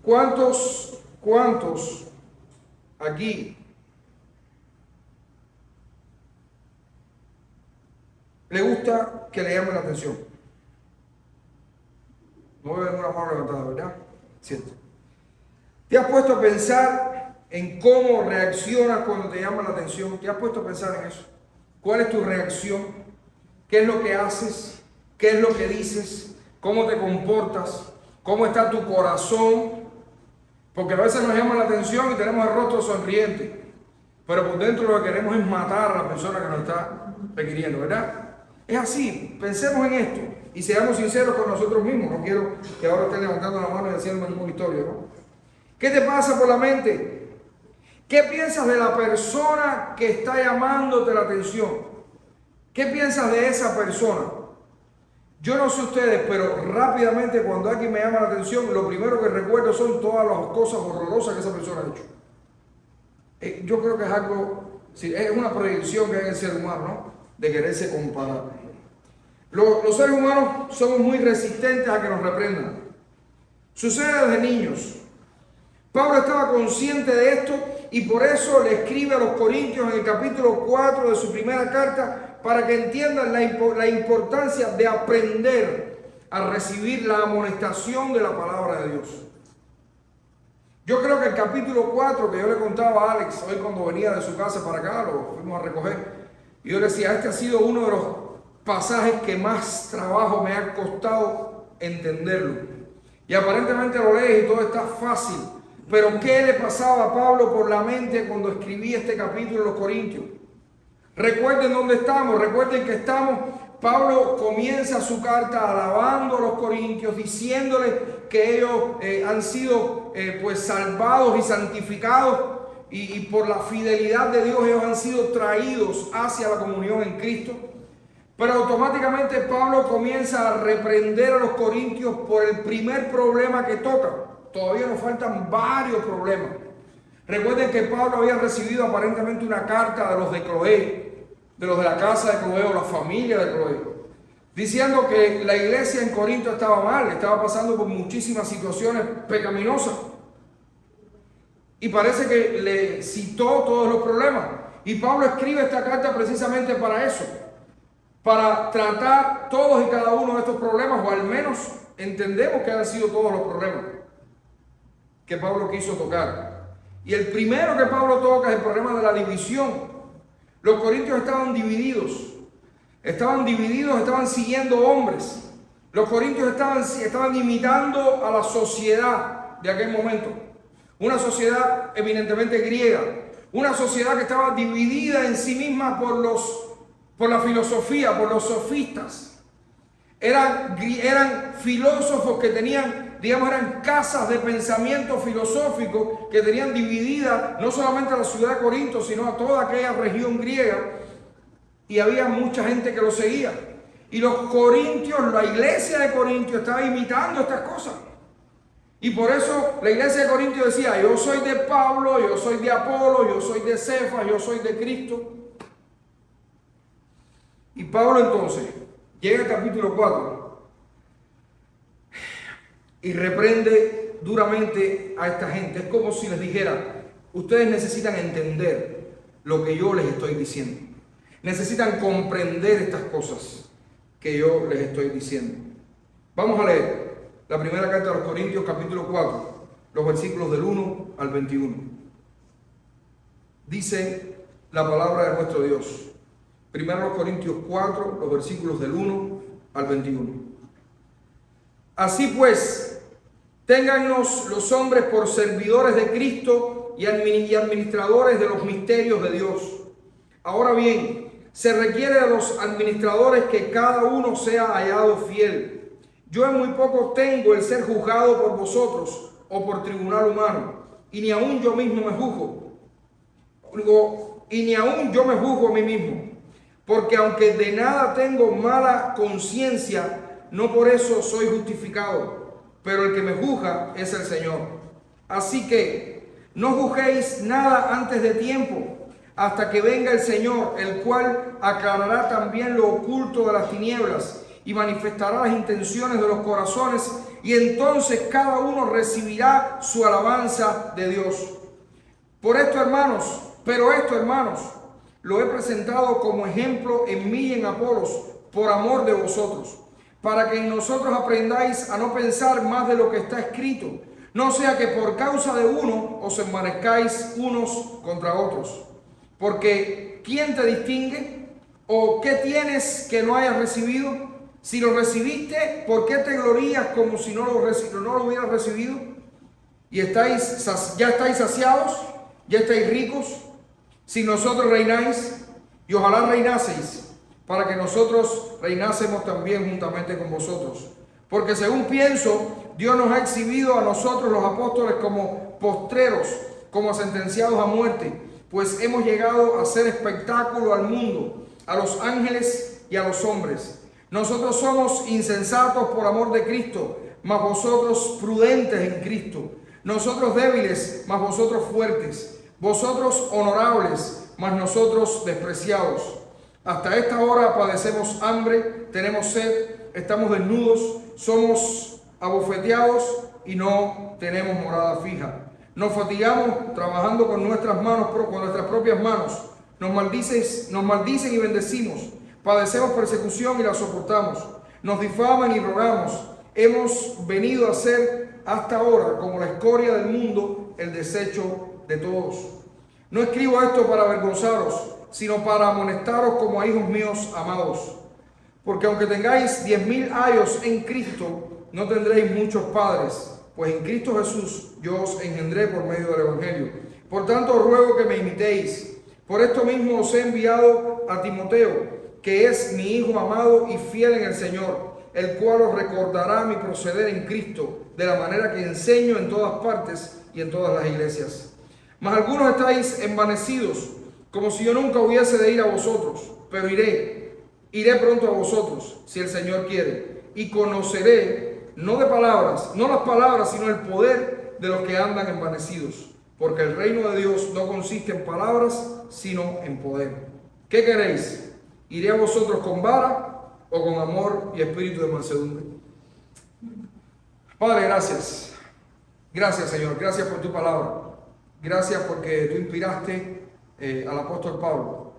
¿Cuántos aquí le gusta que le llamen la atención? No veo ninguna mano levantada, ¿verdad? Cierto. ¿Te has puesto a pensar en cómo reaccionas cuando te llaman la atención? ¿Te has puesto a pensar en eso? ¿Cuál es tu reacción? ¿Qué es lo que haces? ¿Qué es lo que dices? ¿Cómo te comportas? ¿Cómo está tu corazón? Porque a veces nos llaman la atención y tenemos el rostro sonriente, pero por dentro lo que queremos es matar a la persona que nos está requiriendo, ¿verdad? Es así, pensemos en esto y seamos sinceros con nosotros mismos. No quiero que ahora estén levantando la mano y haciendo ninguna historia, ¿no? ¿Qué te pasa por la mente? ¿Qué piensas de la persona que está llamándote la atención? ¿Qué piensas de esa persona? Yo no sé ustedes, pero rápidamente cuando alguien me llama la atención, lo primero que recuerdo son todas las cosas horrorosas que esa persona ha hecho. Yo creo que es algo, sí, es una proyección que hay en el ser humano, ¿no? De quererse comparar. Los seres humanos somos muy resistentes a que nos reprendan. Sucede desde niños. Pablo estaba consciente de esto y por eso le escribe a los Corintios en el capítulo 4 de su primera carta, para que entiendan la importancia de aprender a recibir la amonestación de la palabra de Dios. Yo creo que el capítulo 4 que yo le contaba a Alex hoy cuando venía de su casa para acá, lo fuimos a recoger, y yo le decía, este ha sido uno de los pasajes que más trabajo me ha costado entenderlo. Y aparentemente lo lees y todo está fácil, pero ¿qué le pasaba a Pablo por la mente cuando escribía este capítulo de los Corintios? Recuerden dónde estamos, recuerden que Pablo comienza su carta alabando a los corintios, diciéndoles que ellos han sido pues salvados y santificados y por la fidelidad de Dios ellos han sido traídos hacia la comunión en Cristo. Pero automáticamente Pablo comienza a reprender a los corintios por el primer problema que toca. Todavía nos faltan varios problemas. Recuerden que Pablo había recibido aparentemente una carta de los de Cloé, de los de la casa de Cloé o la familia de Cloé, diciendo que la iglesia en Corinto estaba mal, estaba pasando por muchísimas situaciones pecaminosas. Y parece que le citó todos los problemas. Y Pablo escribe esta carta precisamente para eso, para tratar todos y cada uno de estos problemas, o al menos entendemos que han sido todos los problemas que Pablo quiso tocar. Y el primero que Pablo toca es el problema de la división. Los corintios estaban divididos, estaban siguiendo hombres. Los corintios estaban imitando a la sociedad de aquel momento, una sociedad eminentemente griega, una sociedad que estaba dividida en sí misma por la filosofía, por los sofistas. Eran filósofos que tenían, eran casas de pensamiento filosófico que tenían dividida no solamente a la ciudad de Corinto, sino a toda aquella región griega, y había mucha gente que lo seguía. Y los corintios, la iglesia de Corinto estaba imitando estas cosas. Y por eso la iglesia de Corinto decía, yo soy de Pablo, yo soy de Apolo, yo soy de Cefas, yo soy de Cristo. Y Pablo entonces llega al capítulo 4 y reprende duramente a esta gente. Es como si les dijera, ustedes necesitan entender lo que yo les estoy diciendo. Necesitan comprender estas cosas que yo les estoy diciendo. Vamos a leer la primera carta a los Corintios, capítulo 4, los versículos del 1 al 21. Dice la palabra de nuestro Dios. Primero los Corintios 4, los versículos del 1 al 21. Así pues, téngannos los hombres por servidores de Cristo y administradores de los misterios de Dios. Ahora bien, se requiere de los administradores que cada uno sea hallado fiel. Yo en muy poco tengo el ser juzgado por vosotros o por tribunal humano, y ni aún yo mismo me juzgo. Y ni aún yo me juzgo a mí mismo. Porque aunque de nada tengo mala conciencia, no por eso soy justificado, pero el que me juzga es el Señor. Así que no juzguéis nada antes de tiempo, hasta que venga el Señor, el cual aclarará también lo oculto de las tinieblas y manifestará las intenciones de los corazones. y entonces cada uno recibirá su alabanza de Dios. Por esto, hermanos, lo he presentado como ejemplo en mí y en Apolos, por amor de vosotros, para que en nosotros aprendáis a no pensar más de lo que está escrito, no sea que por causa de uno os envanezcáis unos contra otros. Porque ¿quién te distingue? ¿O qué tienes que no hayas recibido? Si lo recibiste, ¿por qué te glorías como si no lo hubieras recibido? Y ya estáis saciados, ya estáis ricos. Si nosotros reináis, y ojalá reinaseis, para que nosotros reinásemos también juntamente con vosotros. Porque según pienso, Dios nos ha exhibido a nosotros los apóstoles como postreros, como sentenciados a muerte, pues hemos llegado a ser espectáculo al mundo, a los ángeles y a los hombres. Nosotros somos insensatos por amor de Cristo, mas vosotros prudentes en Cristo. Nosotros débiles, mas vosotros fuertes. Vosotros honorables, mas nosotros despreciados. Hasta esta hora padecemos hambre, tenemos sed, estamos desnudos, somos abofeteados y no tenemos morada fija. Nos fatigamos trabajando con nuestras manos, con nuestras propias manos. Nos maldicen y bendecimos. Padecemos persecución y la soportamos. Nos difaman y rogamos. Hemos venido a ser hasta ahora como la escoria del mundo, el desecho de todos. No escribo esto para avergonzaros, sino para amonestaros como a hijos míos amados. Porque aunque tengáis 10,000 años en Cristo, no tendréis muchos padres, pues en Cristo Jesús yo os engendré por medio del Evangelio. Por tanto os ruego que me imitéis. Por esto mismo os he enviado a Timoteo, que es mi hijo amado y fiel en el Señor, el cual os recordará mi proceder en Cristo, de la manera que enseño en todas partes y en todas las iglesias. Mas algunos estáis envanecidos, como si yo nunca hubiese de ir a vosotros, pero iré pronto a vosotros, si el Señor quiere, y conoceré, no las palabras, sino el poder de los que andan envanecidos, porque el reino de Dios no consiste en palabras, sino en poder. ¿Qué queréis? ¿Iré a vosotros con vara o con amor y espíritu de mansedumbre? Padre, gracias. Gracias, Señor. Gracias por tu palabra. Gracias porque tú inspiraste al apóstol Pablo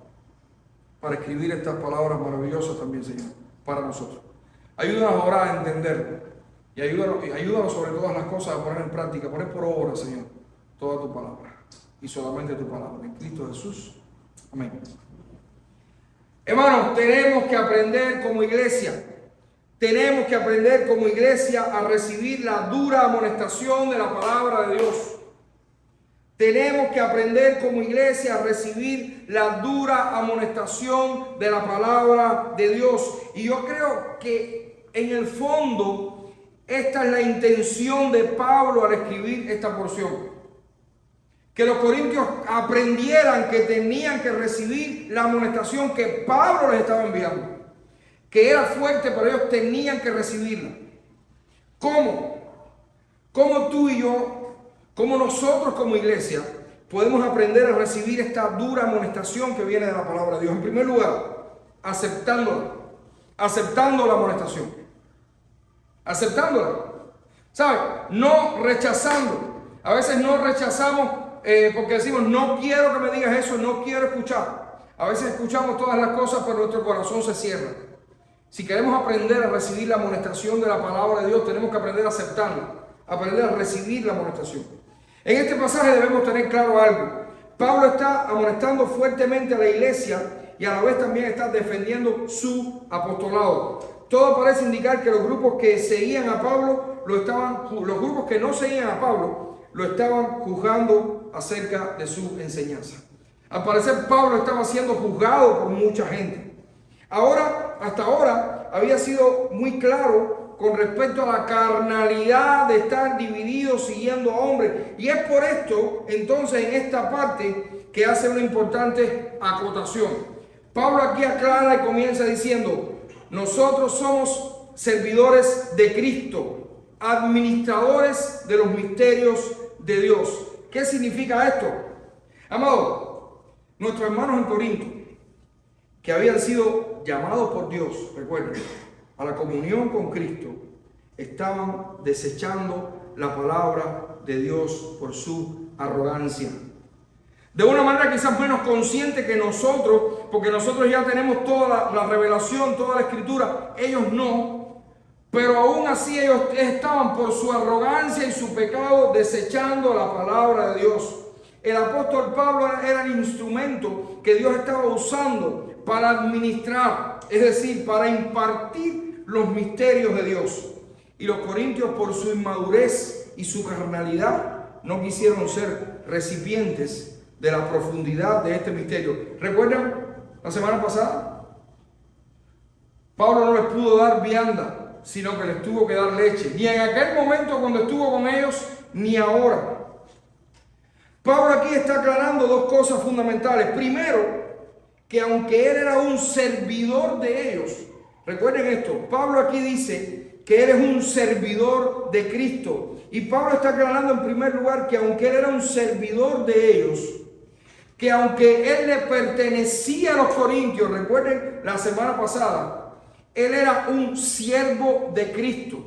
para escribir estas palabras maravillosas también, Señor, para nosotros. Ayúdanos ahora a entenderlo y ayúdanos sobre todas las cosas a poner en práctica, poner por obra, Señor, toda tu palabra y solamente tu palabra. En Cristo Jesús. Amén. Hermanos, tenemos que aprender como iglesia. Tenemos que aprender como iglesia a recibir la dura amonestación de la palabra de Dios. Tenemos que aprender como iglesia a recibir la dura amonestación de la palabra de Dios. Y yo creo que en el fondo esta es la intención de Pablo al escribir esta porción. Que los corintios aprendieran que tenían que recibir la amonestación que Pablo les estaba enviando. Que era fuerte, pero ellos tenían que recibirla. ¿Cómo? ¿Cómo tú y yo, como nosotros como iglesia, podemos aprender a recibir esta dura amonestación que viene de la palabra de Dios? En primer lugar, aceptando la amonestación. Aceptándola. ¿Sabe? No rechazando. A veces no rechazamos porque decimos, no quiero que me digas eso, no quiero escuchar. A veces escuchamos todas las cosas, pero nuestro corazón se cierra. Si queremos aprender a recibir la amonestación de la palabra de Dios, tenemos que aprender a aceptarla, aprender a recibir la amonestación. En este pasaje debemos tener claro algo. Pablo está amonestando fuertemente a la iglesia y a la vez también está defendiendo su apostolado. Todo parece indicar que los grupos que seguían a Pablo los grupos que no seguían a Pablo lo estaban juzgando acerca de su enseñanza. Al parecer Pablo estaba siendo juzgado por mucha gente. Hasta ahora había sido muy claro con respecto a la carnalidad de estar divididos siguiendo a hombres. Y es por esto, entonces, en esta parte que hace una importante acotación. Pablo aquí aclara y comienza diciendo, nosotros somos servidores de Cristo, administradores de los misterios de Dios. ¿Qué significa esto? Amado, nuestros hermanos en Corinto, que habían sido llamados por Dios, recuerden, a la comunión con Cristo, estaban desechando la palabra de Dios por su arrogancia. De una manera quizás menos consciente que nosotros, porque nosotros ya tenemos toda la revelación, toda la escritura, ellos no. Pero aún así ellos estaban por su arrogancia y su pecado desechando la palabra de Dios. El apóstol Pablo era el instrumento que Dios estaba usando para administrar, es decir, para impartir los misterios de Dios. Y los corintios, por su inmadurez y su carnalidad, no quisieron ser recipientes de la profundidad de este misterio. ¿Recuerdan la semana pasada? Pablo no les pudo dar vianda, sino que les tuvo que dar leche. Ni en aquel momento cuando estuvo con ellos, ni ahora. Pablo aquí está aclarando dos cosas fundamentales. Primero, que aunque él era un servidor de ellos, recuerden esto, Pablo aquí dice que él es un servidor de Cristo. Y Pablo está aclarando en primer lugar que aunque él era un servidor de ellos, que aunque él le pertenecía a los corintios, recuerden la semana pasada, él era un siervo de Cristo.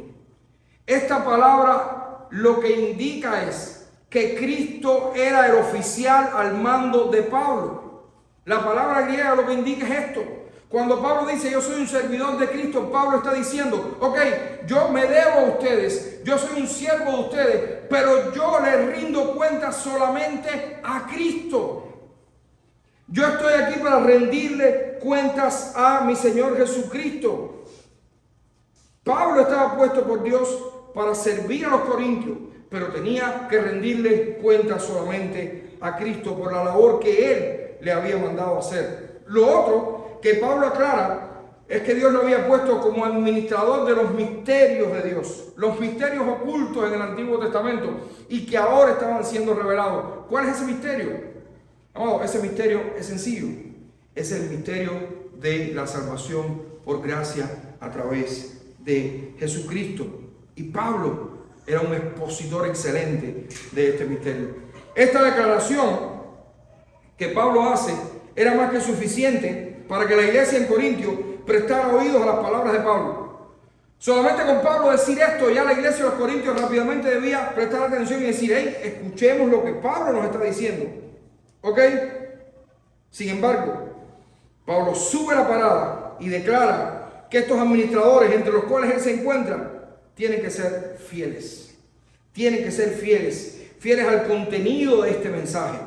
Esta palabra lo que indica es que Cristo era el oficial al mando de Pablo. La palabra griega lo que indica es esto. Cuando Pablo dice yo soy un servidor de Cristo, Pablo está diciendo, ok, yo me debo a ustedes, yo soy un siervo de ustedes, pero yo les rindo cuentas solamente a Cristo. Yo estoy aquí para rendirle cuentas a mi Señor Jesucristo. Pablo estaba puesto por Dios para servir a los corintios, pero tenía que rendirle cuentas solamente a Cristo por la labor que Él le había mandado hacer. Lo otro que Pablo aclara es que Dios lo había puesto como administrador de los misterios de Dios, los misterios ocultos en el Antiguo Testamento y que ahora estaban siendo revelados. ¿Cuál es ese misterio? Oh, ese misterio es sencillo. Es el misterio de la salvación por gracia a través de Jesucristo. Y Pablo era un expositor excelente de este misterio. Esta declaración que Pablo hace era más que suficiente para que la iglesia en Corintio prestara oídos a las palabras de Pablo. Solamente con Pablo decir esto, ya la iglesia de los Corintios rápidamente debía prestar atención y decir, hey, escuchemos lo que Pablo nos está diciendo. ¿Ok? Sin embargo, Pablo sube la parada y declara que estos administradores, entre los cuales él se encuentra, tienen que ser fieles. Tienen que ser fieles. Fieles al contenido de este mensaje.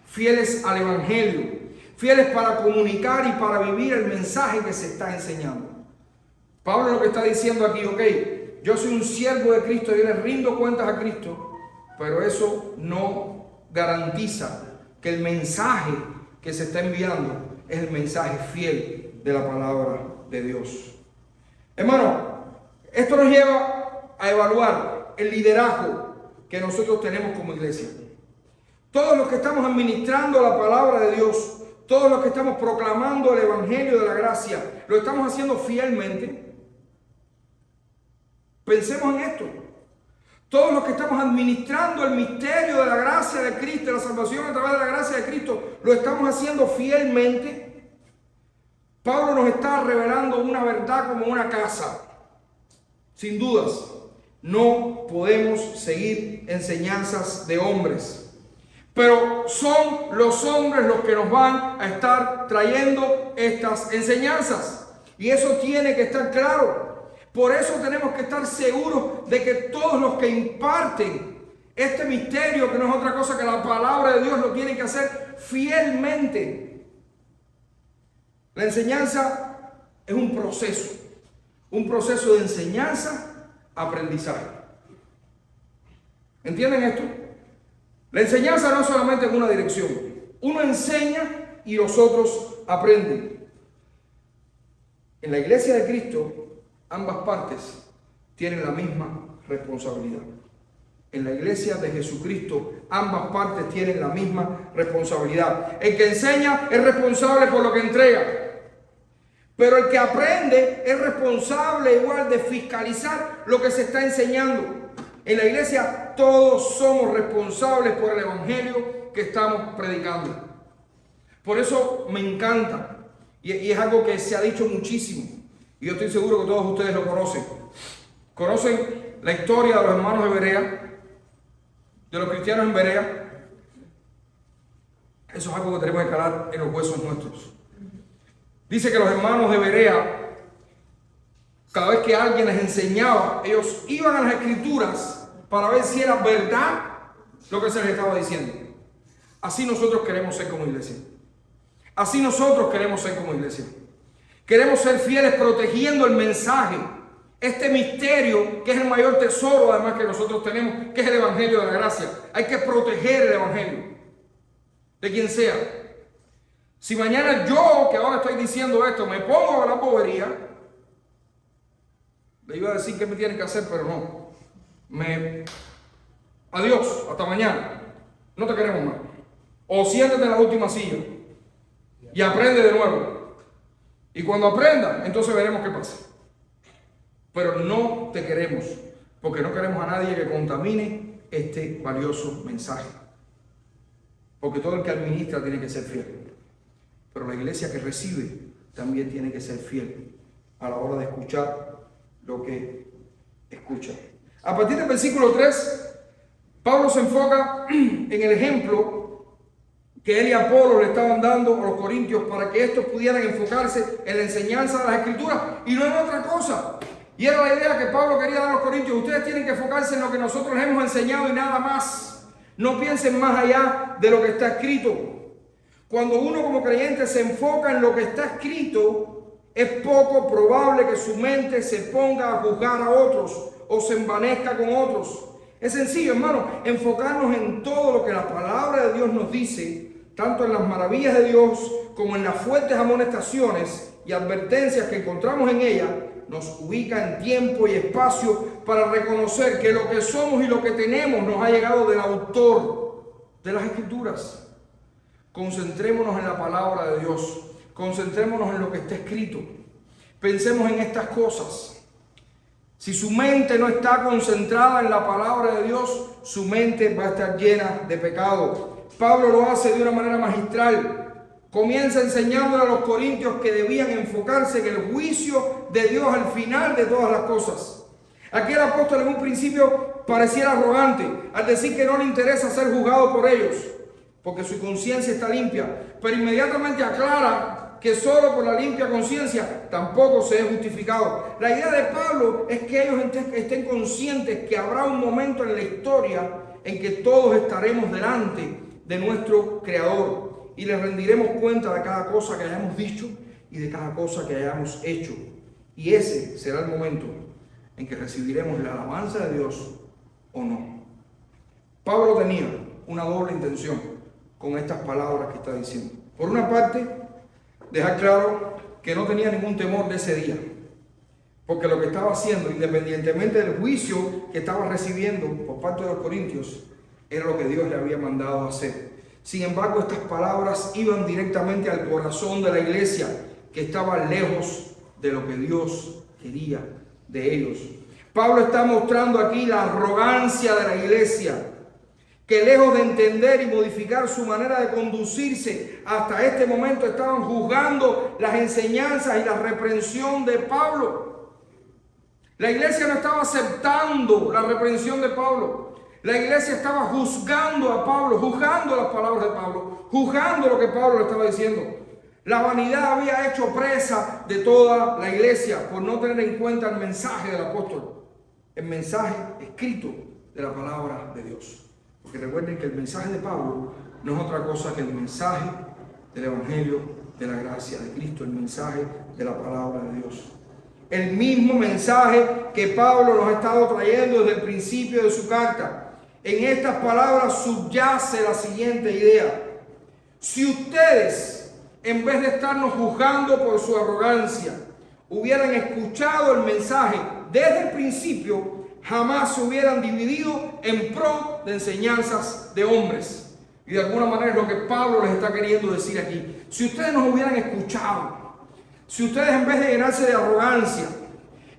Fieles al evangelio. Fieles para comunicar y para vivir el mensaje que se está enseñando. Pablo lo que está diciendo aquí, ok, yo soy un siervo de Cristo, yo le rindo cuentas a Cristo, pero eso no garantiza que el mensaje que se está enviando es el mensaje fiel de la palabra de Dios. Hermano, esto nos lleva a evaluar el liderazgo que nosotros tenemos como iglesia. Todos los que estamos administrando la palabra de Dios, todos los que estamos proclamando el evangelio de la gracia, ¿lo estamos haciendo fielmente? Pensemos en esto. Todos los que estamos administrando el misterio de la gracia de Cristo, de la salvación a través de la gracia de Cristo, ¿lo estamos haciendo fielmente? Pablo nos está revelando una verdad como una casa. Sin dudas, no podemos seguir enseñanzas de hombres. Pero son los hombres los que nos van a estar trayendo estas enseñanzas. Y eso tiene que estar claro. Por eso tenemos que estar seguros de que todos los que imparten este misterio, que no es otra cosa que la palabra de Dios, lo tienen que hacer fielmente. La enseñanza es un proceso de enseñanza-aprendizaje. ¿Entienden esto? La enseñanza no es solamente en una dirección. Uno enseña y los otros aprenden. En la iglesia de Cristo, ambas partes tienen la misma responsabilidad. En la iglesia de Jesucristo, ambas partes tienen la misma responsabilidad. El que enseña es responsable por lo que entrega. Pero el que aprende es responsable igual de fiscalizar lo que se está enseñando. En la iglesia todos somos responsables por el evangelio que estamos predicando. Por eso me encanta, y es algo que se ha dicho muchísimo, y yo estoy seguro que todos ustedes lo conocen. ¿Conocen la historia de los hermanos de Berea? De los cristianos en Berea. Eso es algo que tenemos que calar en los huesos nuestros. Dice que los hermanos de Berea, cada vez que alguien les enseñaba, ellos iban a las escrituras para ver si era verdad lo que se les estaba diciendo. Así nosotros queremos ser como iglesia. Así nosotros queremos ser como iglesia. Queremos ser fieles protegiendo el mensaje, este misterio que es el mayor tesoro además que nosotros tenemos, que es el evangelio de la gracia. Hay que proteger el evangelio de quien sea. Si mañana yo, que ahora estoy diciendo esto, me pongo a la bobería, le iba a decir qué me tienen que hacer, pero no. Adiós, hasta mañana. No te queremos más. O siéntate en la última silla y aprende de nuevo. Y cuando aprenda, entonces veremos qué pasa. Pero no te queremos, porque no queremos a nadie que contamine este valioso mensaje. Porque todo el que administra tiene que ser fiel. Pero la iglesia que recibe también tiene que ser fiel a la hora de escuchar lo que escucha. A partir del versículo 3, Pablo se enfoca en el ejemplo que él y Apolo le estaban dando a los corintios para que estos pudieran enfocarse en la enseñanza de las escrituras y no en otra cosa. Y era la idea que Pablo quería dar a los corintios: ustedes tienen que enfocarse en lo que nosotros les hemos enseñado y nada más. No piensen más allá de lo que está escrito. Cuando uno como creyente se enfoca en lo que está escrito, es poco probable que su mente se ponga a juzgar a otros o se envanezca con otros. Es sencillo, hermano, enfocarnos en todo lo que la palabra de Dios nos dice, tanto en las maravillas de Dios como en las fuertes amonestaciones y advertencias que encontramos en ella, nos ubica en tiempo y espacio para reconocer que lo que somos y lo que tenemos nos ha llegado del autor de las Escrituras. Concentrémonos en la palabra de Dios, concentrémonos en lo que está escrito, pensemos en estas cosas. Si su mente no está concentrada en la palabra de Dios, su mente va a estar llena de pecado. Pablo lo hace de una manera magistral. Comienza enseñándole a los corintios que debían enfocarse en el juicio de Dios al final de todas las cosas. Aquí el apóstol en un principio pareciera arrogante al decir que no le interesa ser juzgado por ellos, porque su conciencia está limpia, pero inmediatamente aclara que solo por la limpia conciencia tampoco se es justificado. La idea de Pablo es que ellos estén conscientes que habrá un momento en la historia en que todos estaremos delante de nuestro Creador y le rendiremos cuenta de cada cosa que hayamos dicho y de cada cosa que hayamos hecho. Y ese será el momento en que recibiremos la alabanza de Dios o no. Pablo tenía una doble intención con estas palabras que está diciendo. Por una parte, dejar claro que no tenía ningún temor de ese día, porque lo que estaba haciendo, independientemente del juicio que estaba recibiendo por parte de los corintios, era lo que Dios le había mandado a hacer. Sin embargo, estas palabras iban directamente al corazón de la iglesia, que estaba lejos de lo que Dios quería de ellos. Pablo está mostrando aquí la arrogancia de la iglesia, que lejos de entender y modificar su manera de conducirse, hasta este momento estaban juzgando las enseñanzas y la reprensión de Pablo. La iglesia no estaba aceptando la reprensión de Pablo. La iglesia estaba juzgando a Pablo, juzgando las palabras de Pablo, juzgando lo que Pablo le estaba diciendo. La vanidad había hecho presa de toda la iglesia por no tener en cuenta el mensaje del apóstol, el mensaje escrito de la palabra de Dios. Porque recuerden que el mensaje de Pablo no es otra cosa que el mensaje del Evangelio de la gracia de Cristo, el mensaje de la palabra de Dios. El mismo mensaje que Pablo nos ha estado trayendo desde el principio de su carta. En estas palabras subyace la siguiente idea: si ustedes, en vez de estarnos juzgando por su arrogancia, hubieran escuchado el mensaje desde el principio, jamás se hubieran dividido en pro de enseñanzas de hombres. Y de alguna manera es lo que Pablo les está queriendo decir aquí. Si ustedes nos hubieran escuchado, si ustedes en vez de llenarse de arrogancia,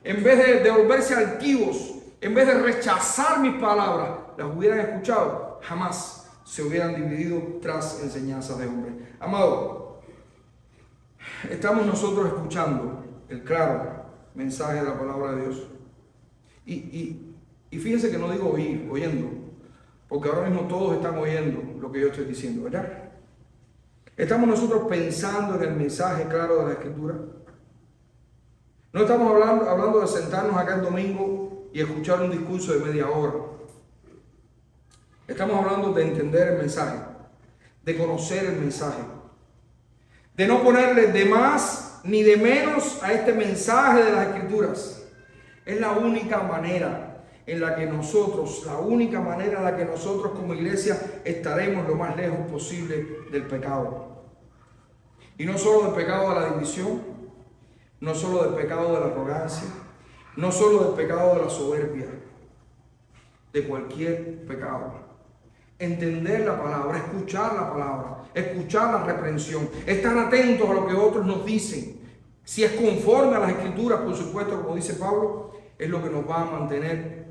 en vez de volverse altivos, en vez de rechazar mis palabras, las hubieran escuchado, jamás se hubieran dividido tras enseñanzas de hombres. Amado, estamos nosotros escuchando el claro mensaje de la palabra de Dios. Y fíjense que no digo oír, oyendo, porque ahora mismo todos están oyendo lo que yo estoy diciendo, ¿verdad? ¿Estamos nosotros pensando en el mensaje claro de la Escritura? No estamos hablando de sentarnos acá el domingo y escuchar un discurso de media hora. Estamos hablando de entender el mensaje, de conocer el mensaje, de no ponerle de más ni de menos a este mensaje de las Escrituras. Es la única manera en la que nosotros como iglesia estaremos lo más lejos posible del pecado. Y no solo del pecado de la división, no solo del pecado de la arrogancia, no solo del pecado de la soberbia, de cualquier pecado. Entender la palabra, escuchar la palabra, escuchar la reprensión, estar atentos a lo que otros nos dicen. Si es conforme a las Escrituras, por supuesto, como dice Pablo, es lo que nos va a mantener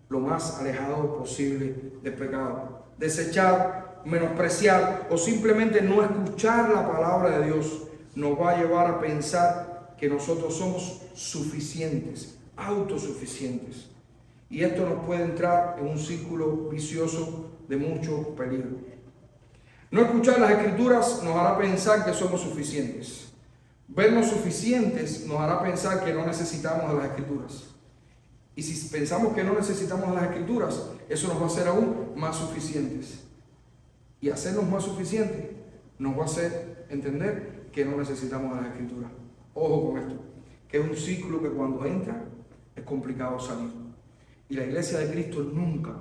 lo más alejado posible del pecado. Desechar, menospreciar o simplemente no escuchar la palabra de Dios nos va a llevar a pensar que nosotros somos suficientes, autosuficientes. Y esto nos puede entrar en un círculo vicioso de mucho peligro. No escuchar las Escrituras nos hará pensar que somos suficientes. Vernos suficientes nos hará pensar que no necesitamos de las Escrituras. Y si pensamos que no necesitamos de las Escrituras, eso nos va a hacer aún más suficientes. Y hacernos más suficientes nos va a hacer entender que no necesitamos de las Escrituras. Ojo con esto, que es un ciclo que cuando entra es complicado salir. Y la iglesia de Cristo nunca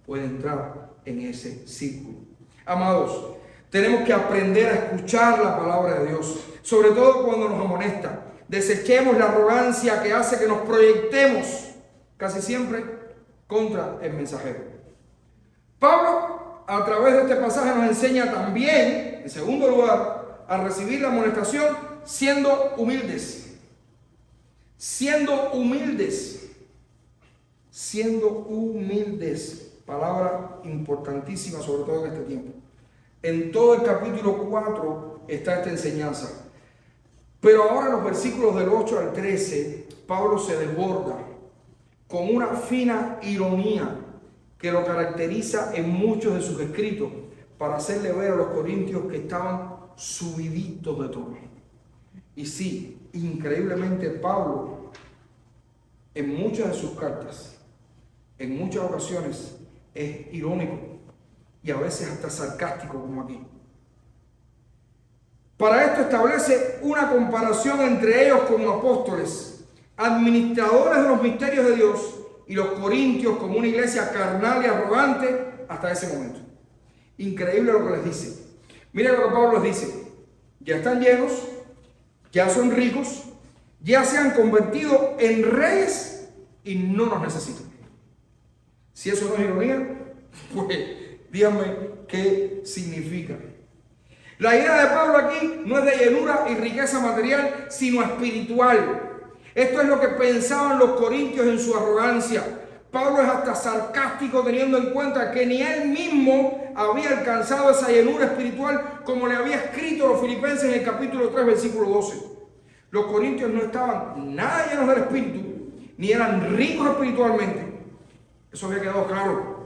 puede entrar en ese círculo. Amados, tenemos que aprender a escuchar la palabra de Dios, sobre todo cuando nos amonesta. Desechemos la arrogancia que hace que nos proyectemos casi siempre contra el mensajero. Pablo, a través de este pasaje, nos enseña también, en segundo lugar, a recibir la amonestación siendo humildes. Siendo humildes. Siendo humildes. Palabra importantísima, sobre todo en este tiempo. En todo el capítulo 4 está esta enseñanza. Pero ahora en los versículos del 8 al 13, Pablo se desborda con una fina ironía que lo caracteriza en muchos de sus escritos para hacerle ver a los corintios que estaban subiditos de tono. Y sí, increíblemente Pablo, en muchas de sus cartas, en muchas ocasiones, es irónico y a veces hasta sarcástico como aquí. Para esto establece una comparación entre ellos como apóstoles, administradores de los misterios de Dios, y los corintios como una iglesia carnal y arrogante hasta ese momento. Increíble lo que les dice. Miren lo que Pablo les dice. Ya están llenos, ya son ricos, ya se han convertido en reyes y no nos necesitan. Si eso no es ironía, pues díganme qué significa. La idea de Pablo aquí no es de llenura y riqueza material, sino espiritual. Esto es lo que pensaban los corintios en su arrogancia. Pablo es hasta sarcástico teniendo en cuenta que ni él mismo había alcanzado esa llenura espiritual como le había escrito a los filipenses en el capítulo 3, versículo 12. Los corintios no estaban nada llenos del espíritu, ni eran ricos espiritualmente. Eso había quedado claro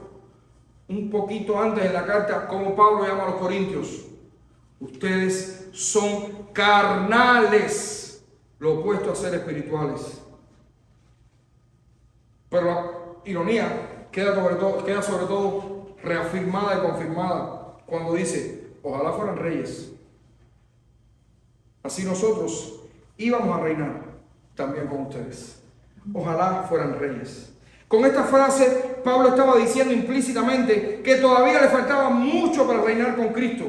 un poquito antes en la carta, como Pablo llama a los corintios. Ustedes son carnales, lo opuesto a ser espirituales. Pero la ironía queda sobre todo reafirmada y confirmada cuando dice, ojalá fueran reyes. Así nosotros íbamos a reinar también con ustedes. Ojalá fueran reyes. Con esta frase, Pablo estaba diciendo implícitamente que todavía le faltaba mucho para reinar con Cristo.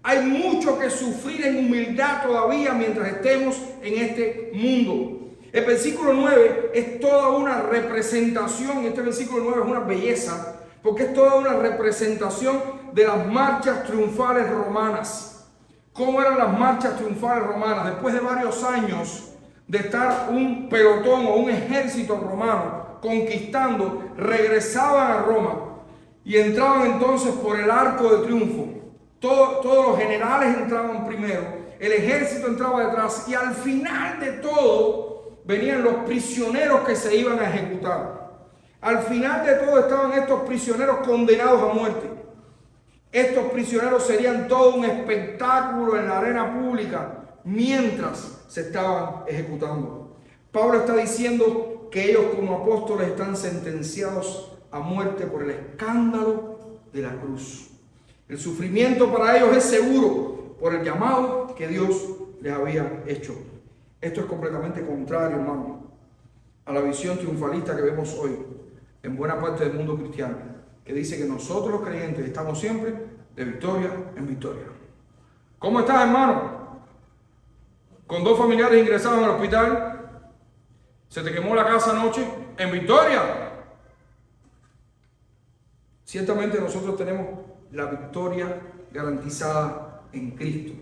Hay mucho que sufrir en humildad todavía mientras estemos en este mundo. El versículo 9 es toda una representación, este versículo 9 es una belleza, porque es toda una representación de las marchas triunfales romanas. ¿Cómo eran las marchas triunfales romanas? Después de varios años de estar un pelotón o un ejército romano conquistando, regresaban a Roma y entraban entonces por el arco de triunfo. Todos los generales entraban primero, el ejército entraba detrás y al final de todo venían los prisioneros que se iban a ejecutar. Al final de todo estaban estos prisioneros condenados a muerte. Estos prisioneros serían todo un espectáculo en la arena pública mientras se estaban ejecutando. Pablo está diciendo que ellos como apóstoles están sentenciados a muerte por el escándalo de la cruz. El sufrimiento para ellos es seguro por el llamado que Dios les había hecho. Esto es completamente contrario, hermano, a la visión triunfalista que vemos hoy en buena parte del mundo cristiano, que dice que nosotros los creyentes estamos siempre de victoria en victoria. ¿Cómo estás, hermano? Con 2 familiares ingresados en el hospital, se te quemó la casa anoche, en victoria. Ciertamente nosotros tenemos la victoria garantizada en Cristo.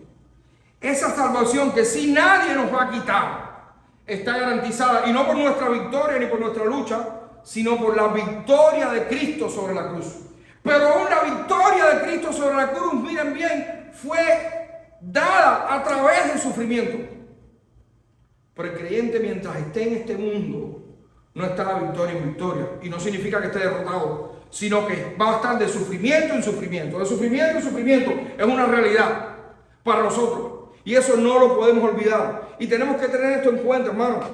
Esa salvación que si nadie nos va a quitar, está garantizada, y no por nuestra victoria ni por nuestra lucha, sino por la victoria de Cristo sobre la cruz. Pero aún la victoria de Cristo sobre la cruz, miren bien, fue dada a través del sufrimiento. Pero el creyente, mientras esté en este mundo, no está la victoria en victoria. Y no significa que esté derrotado, sino que va a estar de sufrimiento en sufrimiento. De sufrimiento en sufrimiento es una realidad para nosotros. Y eso no lo podemos olvidar. Y tenemos que tener esto en cuenta, hermanos.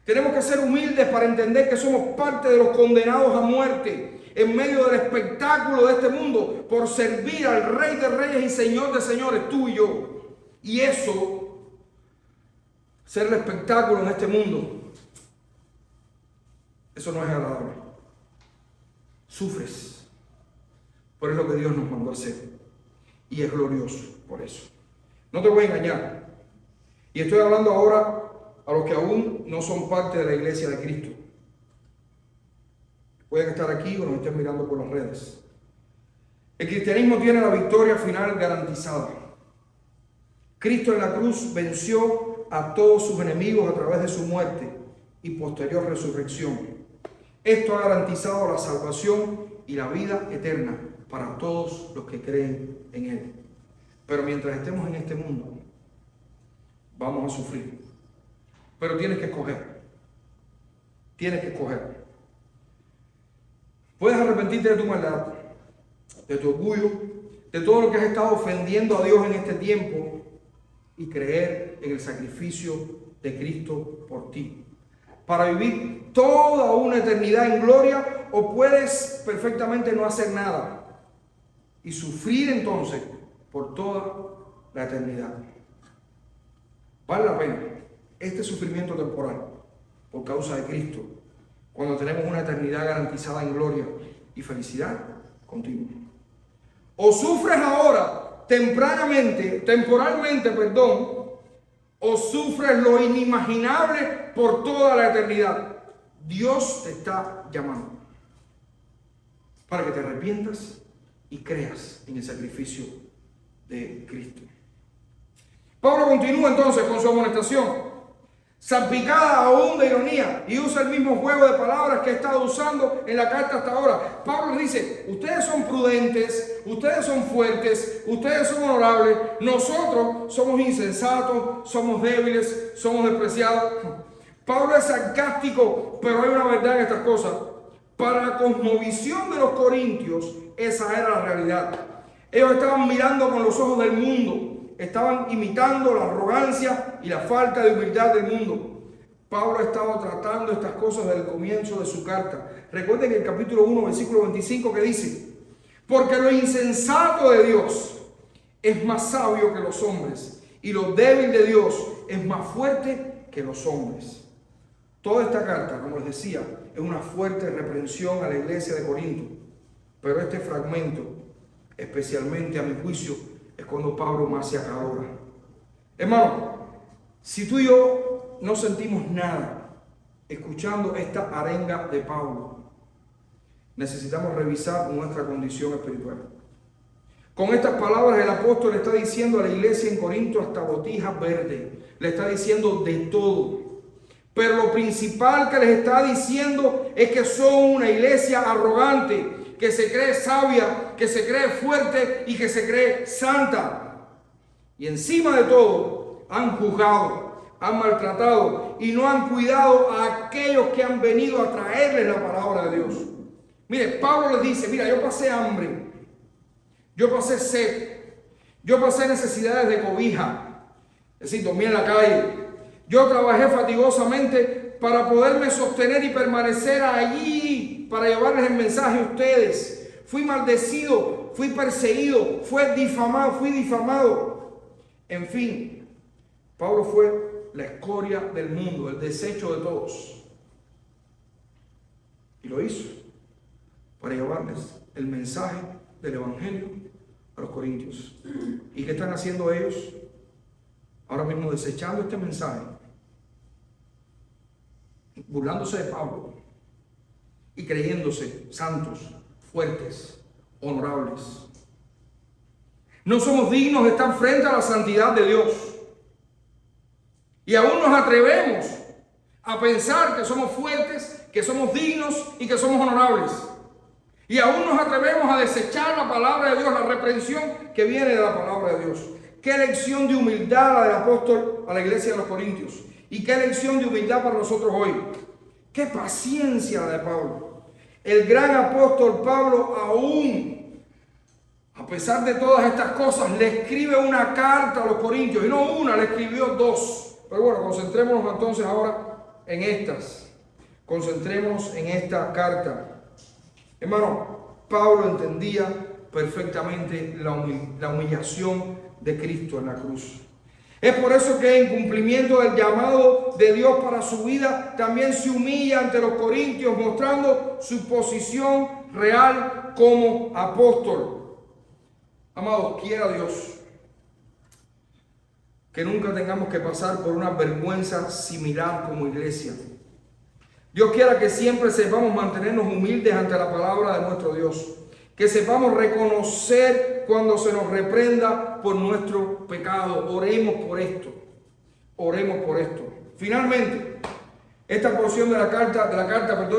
Tenemos que ser humildes para entender que somos parte de los condenados a muerte en medio del espectáculo de este mundo por servir al Rey de Reyes y Señor de Señores, tú y yo. Y eso, ser el espectáculo en este mundo, eso no es agradable. Sufres, pero es lo que Dios nos mandó a hacer. Y es glorioso por eso. No te voy a engañar. Y estoy hablando ahora a los que aún no son parte de la iglesia de Cristo. Pueden estar aquí o nos estén mirando por las redes. El cristianismo tiene la victoria final garantizada. Cristo en la cruz venció a todos sus enemigos a través de su muerte y posterior resurrección. Esto ha garantizado la salvación y la vida eterna para todos los que creen en Él. Pero mientras estemos en este mundo, vamos a sufrir. Pero tienes que escoger. Tienes que escoger. Puedes arrepentirte de tu maldad, de tu orgullo, de todo lo que has estado ofendiendo a Dios en este tiempo y creer en el sacrificio de Cristo por ti, para vivir toda una eternidad en gloria, o puedes perfectamente no hacer nada y sufrir entonces por toda la eternidad. Vale la pena este sufrimiento temporal por causa de Cristo, cuando tenemos una eternidad garantizada en gloria y felicidad continua. O sufres ahora, temporalmente, o sufres lo inimaginable por toda la eternidad. Dios te está llamando para que te arrepientas y creas en el sacrificio de Cristo. Pablo continúa entonces con su amonestación, salpicada aún de ironía, y usa el mismo juego de palabras que he estado usando en la carta hasta ahora. Pablo dice: ustedes son prudentes, ustedes son fuertes, ustedes son honorables, nosotros somos insensatos, somos débiles, somos despreciados. Pablo es sarcástico, pero hay una verdad en estas cosas. Para la cosmovisión de los corintios, esa era la realidad. Ellos estaban mirando con los ojos del mundo. Estaban imitando la arrogancia y la falta de humildad del mundo. Pablo ha estado tratando estas cosas desde el comienzo de su carta. Recuerden el capítulo 1, versículo 25, que dice: porque lo insensato de Dios es más sabio que los hombres, y lo débil de Dios es más fuerte que los hombres. Toda esta carta, como les decía, es una fuerte reprensión a la iglesia de Corinto. Pero este fragmento, especialmente a mi juicio, es cuando Pablo más se acalora. Hermano, si tú y yo no sentimos nada escuchando esta arenga de Pablo, necesitamos revisar nuestra condición espiritual. Con estas palabras el apóstol le está diciendo a la iglesia en Corinto hasta botijas verdes. Le está diciendo de todo. Pero lo principal que les está diciendo es que son una iglesia arrogante, que se cree sabia, que se cree fuerte y que se cree santa. Y encima de todo, han juzgado, han maltratado y no han cuidado a aquellos que han venido a traerles la palabra de Dios. Mire, Pablo les dice, mira, yo pasé hambre, yo pasé sed, yo pasé necesidades de cobija, es decir, dormí en la calle, yo trabajé fatigosamente para poderme sostener y permanecer allí para llevarles el mensaje a ustedes. Fui maldecido, fui perseguido, fui difamado. En fin, Pablo fue la escoria del mundo, el desecho de todos. Y lo hizo para llevarles el mensaje del Evangelio a los corintios. ¿Y qué están haciendo ellos? Ahora mismo desechando este mensaje, burlándose de Pablo y creyéndose santos, fuertes, honorables. No somos dignos de estar frente a la santidad de Dios. Y aún nos atrevemos a pensar que somos fuertes, que somos dignos y que somos honorables. Y aún nos atrevemos a desechar la palabra de Dios, la reprensión que viene de la palabra de Dios. Qué lección de humildad la del apóstol a la iglesia de los Corintios. Y qué lección de humildad para nosotros hoy. Qué paciencia la de Pablo. El gran apóstol Pablo, aún a pesar de todas estas cosas, le escribe una carta a los Corintios. Y no una, le escribió dos. Pero bueno, concentrémonos entonces ahora en estas. Concentrémonos en esta carta. Hermano, Pablo entendía perfectamente la humillación de Cristo en la cruz. Es por eso que en cumplimiento del llamado de Dios para su vida, también se humilla ante los corintios, mostrando su posición real como apóstol. Amados, quiera Dios que nunca tengamos que pasar por una vergüenza similar como iglesia. Dios quiera que siempre sepamos mantenernos humildes ante la palabra de nuestro Dios. Que sepamos reconocer cuando se nos reprenda por nuestro pecado. Oremos por esto. Oremos por esto. Finalmente, esta porción de la carta,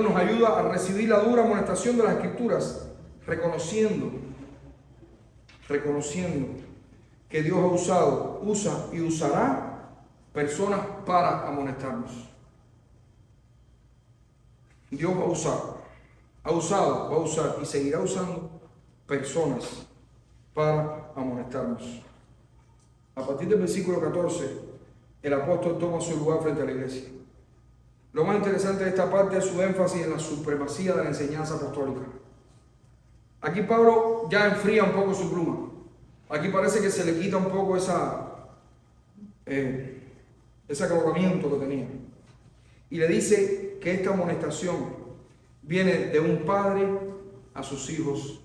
nos ayuda a recibir la dura amonestación de las Escrituras, reconociendo que Dios usa y usará personas para amonestarnos. Dios va a usar y seguirá usando personas para amonestarnos. A partir del versículo 14, el apóstol toma su lugar frente a la iglesia. Lo más interesante de esta parte es su énfasis en la supremacía de la enseñanza apostólica. Aquí Pablo ya enfría un poco su pluma. Aquí parece que se le quita un poco ese acaloramiento que tenía. Y le dice que esta amonestación viene de un padre a sus hijos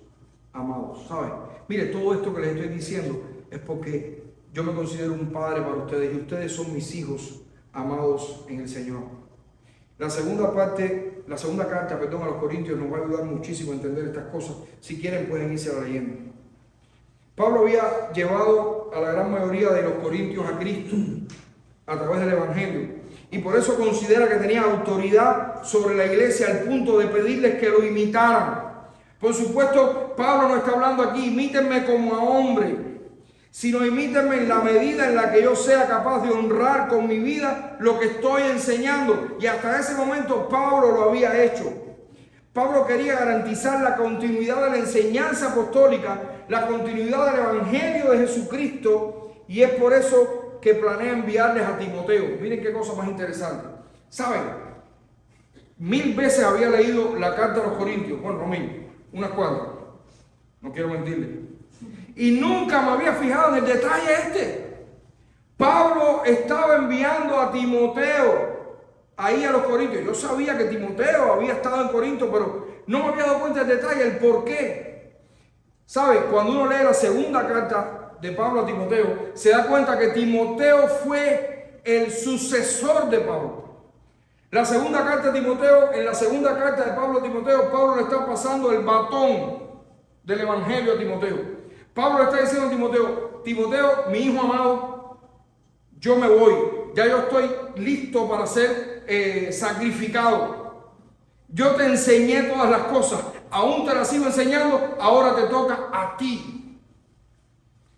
amados. ¿Saben? Mire, todo esto que les estoy diciendo es porque yo me considero un padre para ustedes y ustedes son mis hijos amados en el Señor. La segunda carta, a los Corintios nos va a ayudar muchísimo a entender estas cosas. Si quieren pueden irse a la leyenda. Pablo había llevado a la gran mayoría de los corintios a Cristo a través del Evangelio. Y por eso considera que tenía autoridad sobre la iglesia al punto de pedirles que lo imitaran. Por supuesto, Pablo no está hablando aquí, imítenme como a hombre, sino imítenme en la medida en la que yo sea capaz de honrar con mi vida lo que estoy enseñando. Y hasta ese momento Pablo lo había hecho. Pablo quería garantizar la continuidad de la enseñanza apostólica, la continuidad del Evangelio de Jesucristo, y es por eso que planea enviarles a Timoteo. Miren qué cosa más interesante. ¿Saben? 1000 veces había leído la carta a los Corintios. Bueno, no 1000, unas cuantas. No quiero mentirles. Y nunca me había fijado en el detalle este. Pablo estaba enviando a Timoteo ahí a los Corintios. Yo sabía que Timoteo había estado en Corinto, pero no me había dado cuenta del detalle, el por qué. ¿Sabe? Cuando uno lee la segunda carta de Pablo a Timoteo, se da cuenta que Timoteo fue el sucesor de Pablo. La segunda carta de Timoteo, en la segunda carta de Pablo a Timoteo, Pablo le está pasando el batón del Evangelio a Timoteo. Pablo le está diciendo a Timoteo, Timoteo, mi hijo amado, yo me voy, ya yo estoy listo para ser sacrificado. Yo te enseñé todas las cosas, aún te las sigo enseñando, ahora te toca a ti.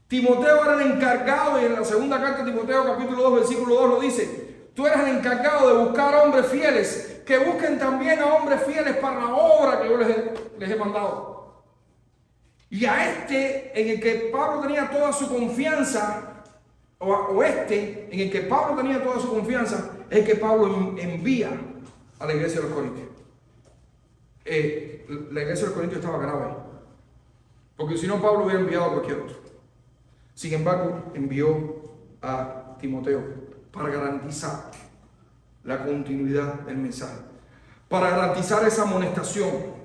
Timoteo era el encargado, y en la segunda carta de Timoteo, capítulo 2, versículo 2, lo dice: Tú eres el encargado de buscar hombres fieles, que busquen también a hombres fieles para la obra que yo les he mandado. Y a este, en el que Pablo tenía toda su confianza, en el que Pablo tenía toda su confianza, es el que Pablo envía a la iglesia de los Corintios. La iglesia de los Corintios estaba grave, porque si no, Pablo hubiera enviado a cualquier otro. Sin embargo, envió a Timoteo para garantizar la continuidad del mensaje, para garantizar esa amonestación,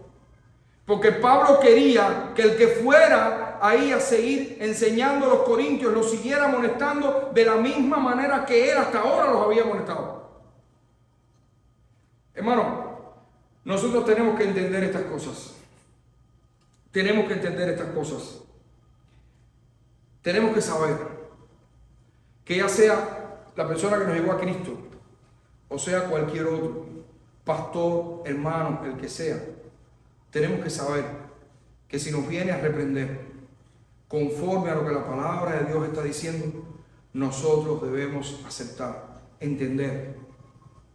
porque Pablo quería que el que fuera ahí a seguir enseñando a los corintios los siguiera amonestando de la misma manera que él hasta ahora los había amonestado. Hermano, nosotros tenemos que entender estas cosas. Tenemos que entender estas cosas. Tenemos que saber que ya sea la persona que nos llevó a Cristo, o sea cualquier otro, pastor, hermano, el que sea, tenemos que saber que si nos viene a reprender conforme a lo que la palabra de Dios está diciendo, nosotros debemos aceptar, entender,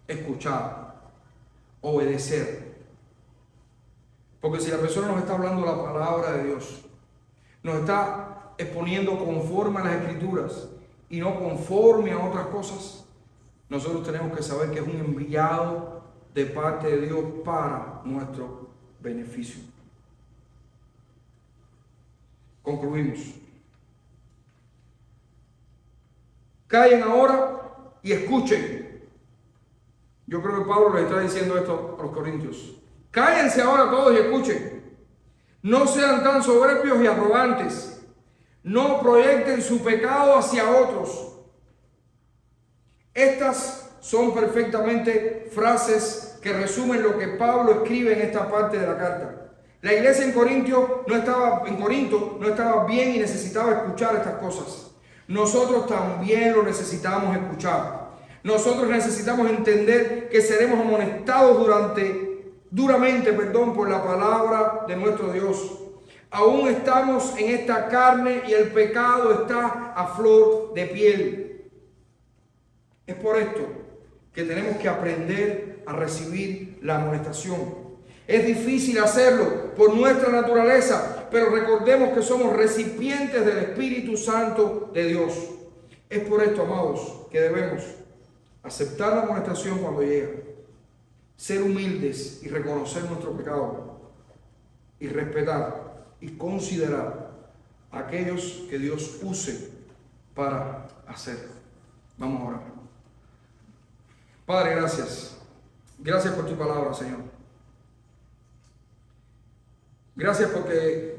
escuchar, obedecer. Porque si la persona nos está hablando la palabra de Dios, nos está exponiendo conforme a las Escrituras y no conforme a otras cosas, nosotros tenemos que saber que es un enviado de parte de Dios para nuestro beneficio. Concluimos. Callen ahora y escuchen. Yo creo que Pablo les está diciendo esto a los corintios. Cállense ahora todos y escuchen. No sean tan soberbios y arrogantes. No proyecten su pecado hacia otros. Estas son perfectamente frases que resumen lo que Pablo escribe en esta parte de la carta. La iglesia en Corinto no estaba bien y necesitaba escuchar estas cosas. Nosotros también lo necesitamos escuchar. Nosotros necesitamos entender que seremos amonestados duramente por la palabra de nuestro Dios. Aún estamos en esta carne y el pecado está a flor de piel. Es por esto que tenemos que aprender a recibir la amonestación. Es difícil hacerlo por nuestra naturaleza, pero recordemos que somos recipientes del Espíritu Santo de Dios. Es por esto, amados, que debemos aceptar la amonestación cuando llega, ser humildes y reconocer nuestro pecado, y respetar y considerar a aquellos que Dios use para hacerlo. Vamos a orar. Padre, gracias. Gracias por tu palabra, Señor. Gracias porque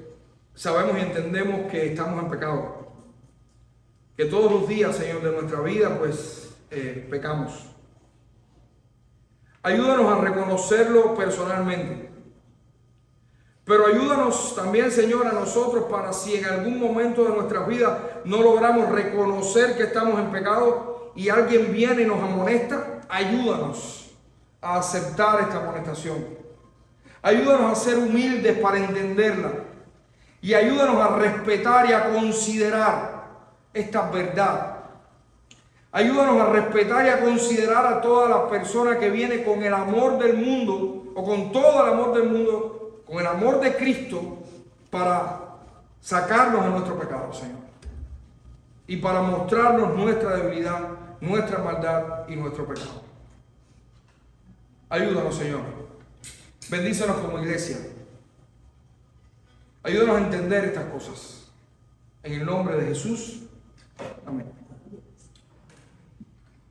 sabemos y entendemos que estamos en pecado. Que todos los días, Señor, de nuestra vida, pecamos. Ayúdanos a reconocerlo personalmente. Pero ayúdanos también, Señor, a nosotros para si en algún momento de nuestras vidas no logramos reconocer que estamos en pecado y alguien viene y nos amonesta, ayúdanos a aceptar esta amonestación. Ayúdanos a ser humildes para entenderla y ayúdanos a respetar y a considerar esta verdad. Ayúdanos a respetar y a considerar a toda la persona que viene con el amor del mundo o con todo el amor del mundo, con el amor de Cristo, para sacarnos de nuestro pecado, Señor, y para mostrarnos nuestra debilidad, nuestra maldad y nuestro pecado. Ayúdanos, Señor. Bendícenos como iglesia. Ayúdanos a entender estas cosas. En el nombre de Jesús. Amén.